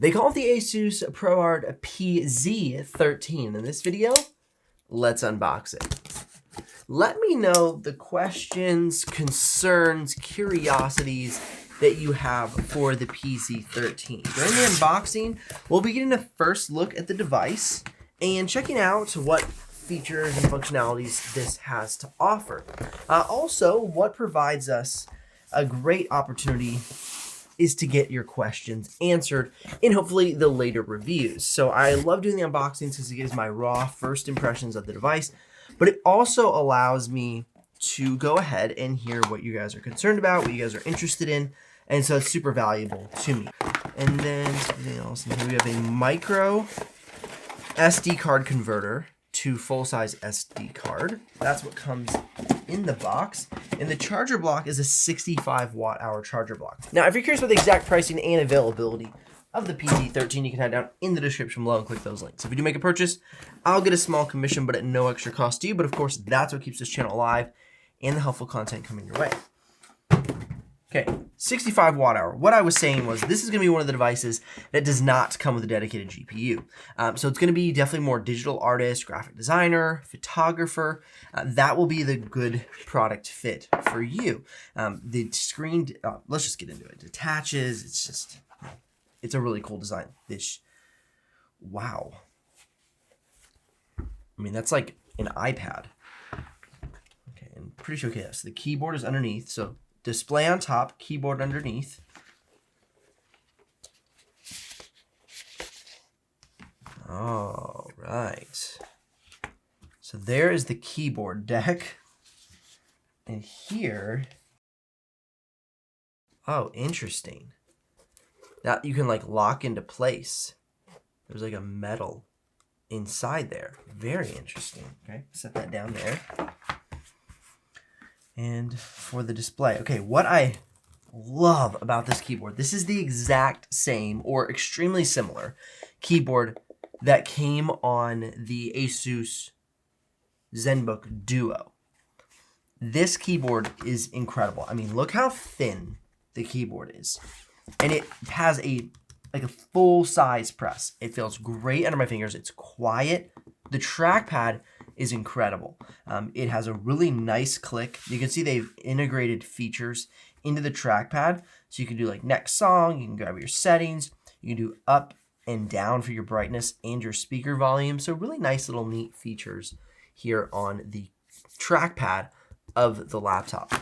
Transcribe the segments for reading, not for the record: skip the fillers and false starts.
They call it the ASUS ProArt PZ13. In this video, let's unbox it. Let me know the questions, concerns, curiosities that you have for the PZ13. During the unboxing, we'll be getting a first look at the device and checking out what features and functionalities this has to offer. Also, what provides us a great opportunity is to get your questions answered in hopefully the later reviews. So I love doing the unboxings because it gives my raw first impressions of the device, but it also allows me to go ahead and hear what you guys are concerned about, what you guys are interested in, and so it's super valuable to me. And then something else, and here we have a micro SD card converter to full-size SD card. That's what comes in the box. And the charger block is a 65 watt-hour charger block. Now, if you're curious about the exact pricing and availability of the PZ13, you can head down in the description below and click those links. If you do make a purchase, I'll get a small commission, but at no extra cost to you. But of course, that's what keeps this channel alive and the helpful content coming your way. Okay, 65 watt hour. What I was saying was this is going to be one of the devices that does not come with a dedicated GPU. So it's going to be definitely more digital artist, graphic designer, photographer. That will be the good product fit for you. The screen, let's just get into it. Detaches. It's a really cool design. Wow. I mean, that's like an iPad. Okay, and pretty sure, okay, so the keyboard is underneath. So display on top, keyboard underneath. All right. So there is the keyboard deck. And here, oh, interesting. That you can like lock into place. There's like a metal inside there. Very interesting. Okay, set that down there. And for the display, okay, what I love about this keyboard, this is the exact same or extremely similar keyboard that came on the ASUS ZenBook Duo. This keyboard is incredible. I mean, look how thin the keyboard is. And it has a full size press. It feels great under my fingers. It's quiet. The trackpad is incredible. It has a really nice click. You can see they've integrated features into the trackpad. So you can do like next song, you can grab your settings, you can do up and down for your brightness and your speaker volume. So really nice little neat features here on the trackpad of the laptop.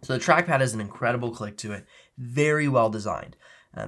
So the trackpad has an incredible click to it. Very well designed.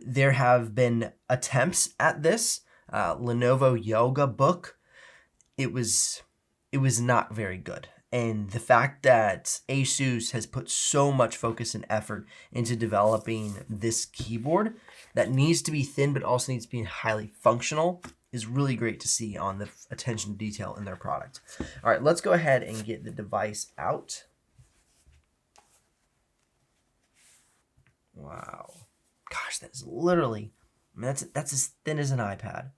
There have been attempts at this. Lenovo Yoga Book. It was not very good. And the fact that ASUS has put so much focus and effort into developing this keyboard that needs to be thin but also needs to be highly functional is really great to see on the attention to detail in their product. All right, let's go ahead and get the device out. Wow. Gosh, that is literally, I mean, that's as thin as an iPad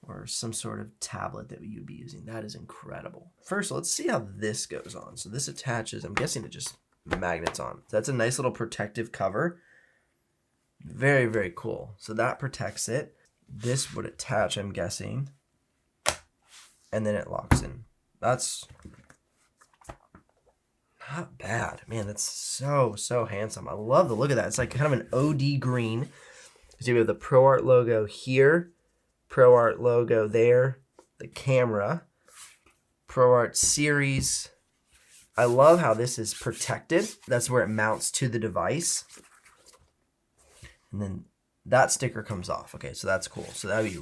or some sort of tablet that you'd be using. That is incredible. First, let's see how this goes on. So this attaches, I'm guessing it just magnets on. So that's a nice little protective cover. Very, very cool. So that protects it. This would attach, I'm guessing, and then it locks in. That's not bad. Man, that's so handsome. I love the look of that. It's like kind of an OD green. So you have the ProArt logo here, ProArt logo there, the camera, ProArt series. I love how this is protected. That's where it mounts to the device. And then that sticker comes off. Okay, so that's cool. So that would be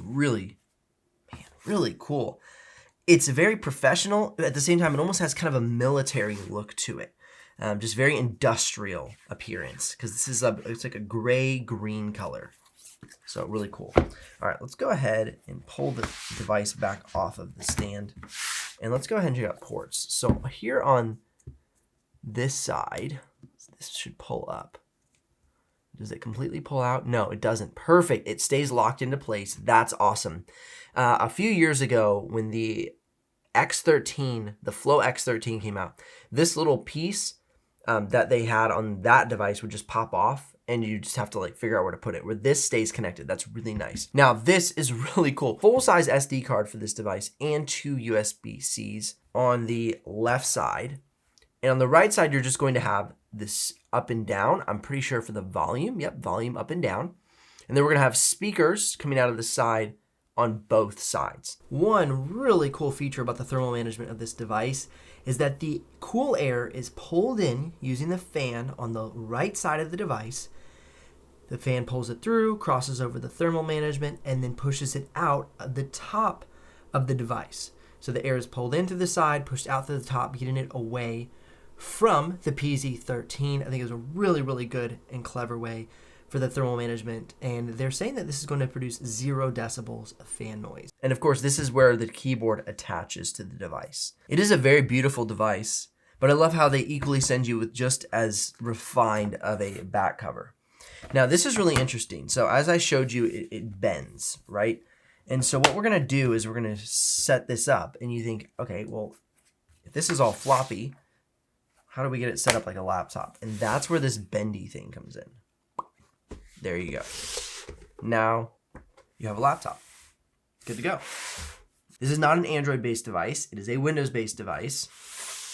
really cool. It's very professional, but at the same time, it almost has kind of a military look to it. Just very industrial appearance because this is it's like a gray-green color. So really cool. All right, let's go ahead and pull the device back off of the stand. And let's go ahead and check out ports. So here on this side, this should pull up. Does it completely pull out? No, it doesn't. Perfect. It stays locked into place. That's awesome. A few years ago, when the X13, the Flow X13 came out, this little piece that they had on that device would just pop off and you just have to like figure out where to put it, where this stays connected. That's really nice. Now this is really cool. Full-size SD card for this device and 2 USB-Cs on the left side. And on the right side, you're just going to have this up and down. I'm pretty sure for the volume. Yep, volume up and down. And then we're going to have speakers coming out of the side on both sides. One really cool feature about the thermal management of this device is that the cool air is pulled in using the fan on the right side of the device. The fan pulls it through, crosses over the thermal management, and then pushes it out at the top of the device. So the air is pulled in through the side, pushed out through the top, getting it away from the PZ13. I think it was a really, really good and clever way for the thermal management. And they're saying that this is going to produce 0 decibels of fan noise. And of course, this is where the keyboard attaches to the device. It is a very beautiful device, but I love how they equally send you with just as refined of a back cover. Now, this is really interesting. So as I showed you, it bends, right? And so what we're going to do is we're going to set this up, and you think, okay, well, if this is all floppy, how do we get it set up like a laptop? And that's where this bendy thing comes in. There you go. Now you have a laptop. Good to go. This is not an Android-based device. It is a Windows-based device.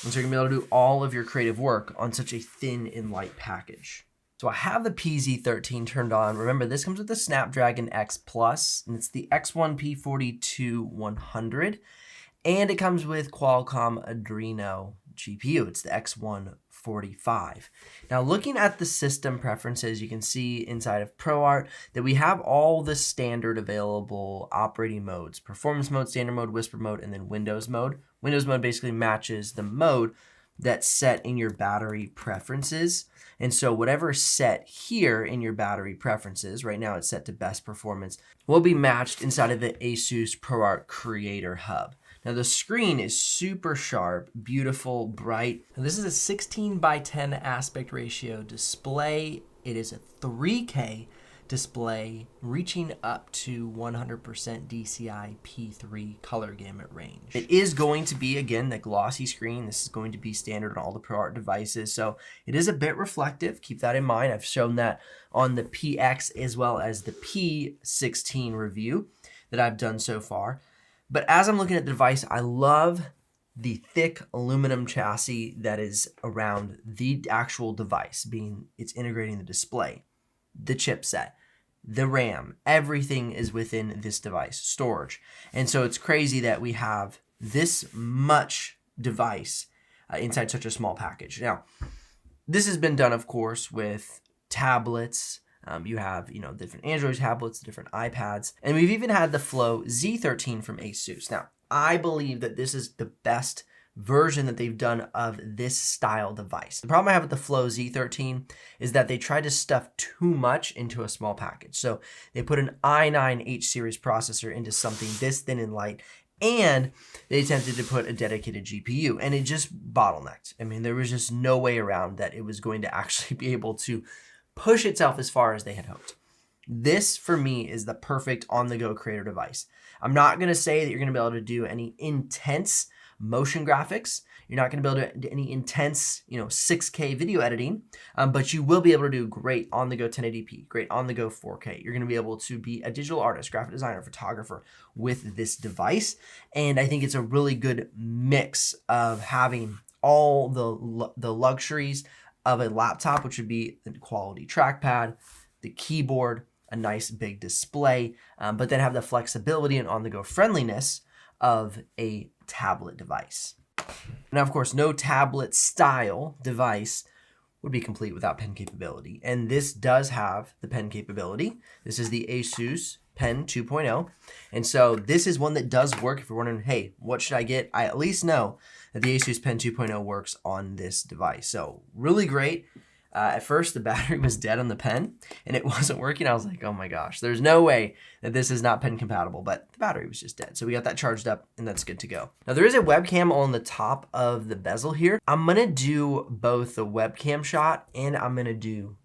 And so you're going to be able to do all of your creative work on such a thin and light package. So I have the PZ13 turned on. Remember, this comes with the Snapdragon X Plus, and it's the X1 P42-100. And it comes with Qualcomm Adreno GPU. It's the X145. Now, looking at the system preferences, you can see inside of ProArt that we have all the standard available operating modes: performance mode, standard mode, whisper mode, and then Windows mode. Windows mode basically matches the mode that's set in your battery preferences. And so whatever's set here in your battery preferences, right now it's set to best performance, will be matched inside of the ASUS ProArt Creator Hub. Now the screen is super sharp, beautiful, bright. And this is a 16:10 aspect ratio display. It is a 3K display reaching up to 100% DCI P3 color gamut range. It is going to be, again, the glossy screen. This is going to be standard on all the ProArt devices, so it is a bit reflective. Keep that in mind. I've shown that on the PX as well as the P16 review that I've done so far. But as I'm looking at the device, I love the thick aluminum chassis that is around the actual device, being it's integrating the display, the chipset, the RAM, everything is within this device, storage. And so it's crazy that we have this much device inside such a small package. Now, this has been done, of course, with tablets. You have, different Android tablets, different iPads, and we've even had the Flow Z13 from ASUS. Now, I believe that this is the best version that they've done of this style device. The problem I have with the Flow Z13 is that they tried to stuff too much into a small package. So they put an i9 H series processor into something this thin and light, and they attempted to put a dedicated GPU, and it just bottlenecked. I mean, there was just no way around that it was going to actually be able to push itself as far as they had hoped. This, for me, is the perfect on-the-go creator device. I'm not going to say that you're going to be able to do any intense motion graphics. You're not going to be able to do any intense, 6K video editing, but you will be able to do great on-the-go 1080p, great on-the-go 4K. You're going to be able to be a digital artist, graphic designer, photographer with this device, and I think it's a really good mix of having all the luxuries of a laptop, which would be the quality trackpad, the keyboard, a nice big display, but then have the flexibility and on-the-go friendliness of a tablet device. Now, of course, no tablet style device would be complete without pen capability, and this does have the pen capability. This is the ASUS Pen 2.0, and so this is one that does work. If you're wondering, hey, what should I get? I at least know that the ASUS Pen 2.0 works on this device, so really great. At first, the battery was dead on the pen, and it wasn't working. I was like, oh my gosh, there's no way that this is not pen compatible, but the battery was just dead. So we got that charged up, and that's good to go. Now, there is a webcam on the top of the bezel here. I'm going to do both the webcam shot, and I'm going to do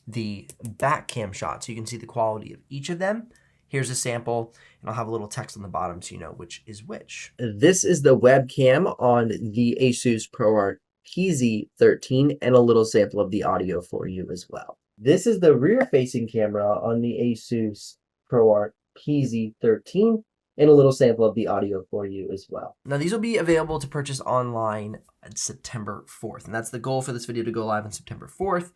the back cam shot, so you can see the quality of each of them. Here's a sample, and I'll have a little text on the bottom so you know which is which. This is the webcam on the ASUS ProArt PZ13 and a little sample of the audio for you as well. This is the rear-facing camera on the ASUS ProArt PZ13, and a little sample of the audio for you as well. Now, these will be available to purchase online on September 4th, and that's the goal for this video, to go live on September 4th.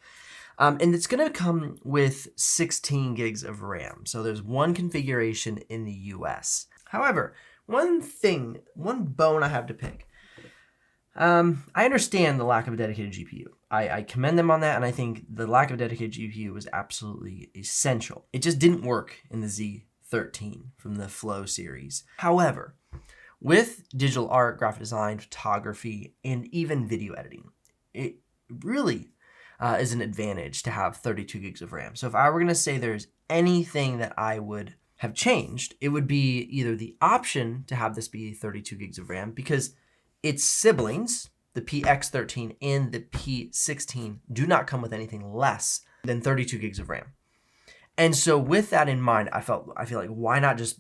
And it's going to come with 16 gigs of RAM. So there's one configuration in the US. However, one bone I have to pick. I understand the lack of a dedicated GPU. I commend them on that, and I think the lack of a dedicated GPU was absolutely essential. It just didn't work in the Z13 from the Flow series. However, with digital art, graphic design, photography, and even video editing, it really is an advantage to have 32 gigs of RAM. So if I were going to say there's anything that I would have changed, it would be either the option to have this be 32 gigs of RAM, because its siblings, the PX13 and the P16, do not come with anything less than 32 gigs of RAM. And so with that in mind, I feel like, why not just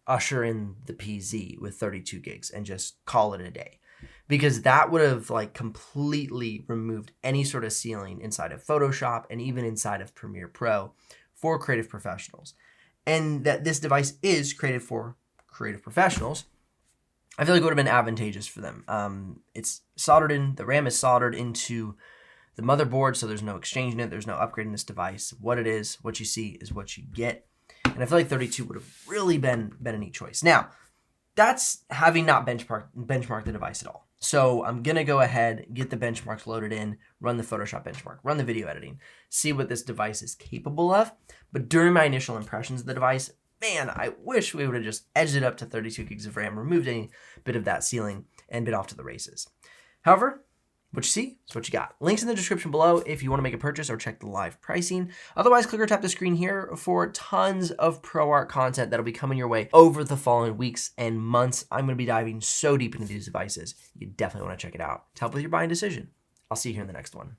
usher in the PZ with 32 gigs and just call it a day? Because that would have like completely removed any sort of ceiling inside of Photoshop and even inside of Premiere Pro for creative professionals. And that this device is created for creative professionals, I feel like it would have been advantageous for them. It's soldered in, the RAM is soldered into the motherboard, so there's no exchanging it, there's no upgrading this device. What it is, what you see is what you get. And I feel like 32 would have really been a neat choice. Now, that's having not benchmarked the device at all. So I'm going to go ahead, get the benchmarks loaded in, run the Photoshop benchmark, run the video editing, see what this device is capable of. But during my initial impressions of the device, man, I wish we would have just edged it up to 32 gigs of RAM, removed any bit of that ceiling, and been off to the races. However, what you see is what you got. Links in the description below if you want to make a purchase or check the live pricing. Otherwise, click or tap the screen here for tons of ProArt content that'll be coming your way over the following weeks and months. I'm going to be diving so deep into these devices. You definitely want to check it out to help with your buying decision. I'll see you here in the next one.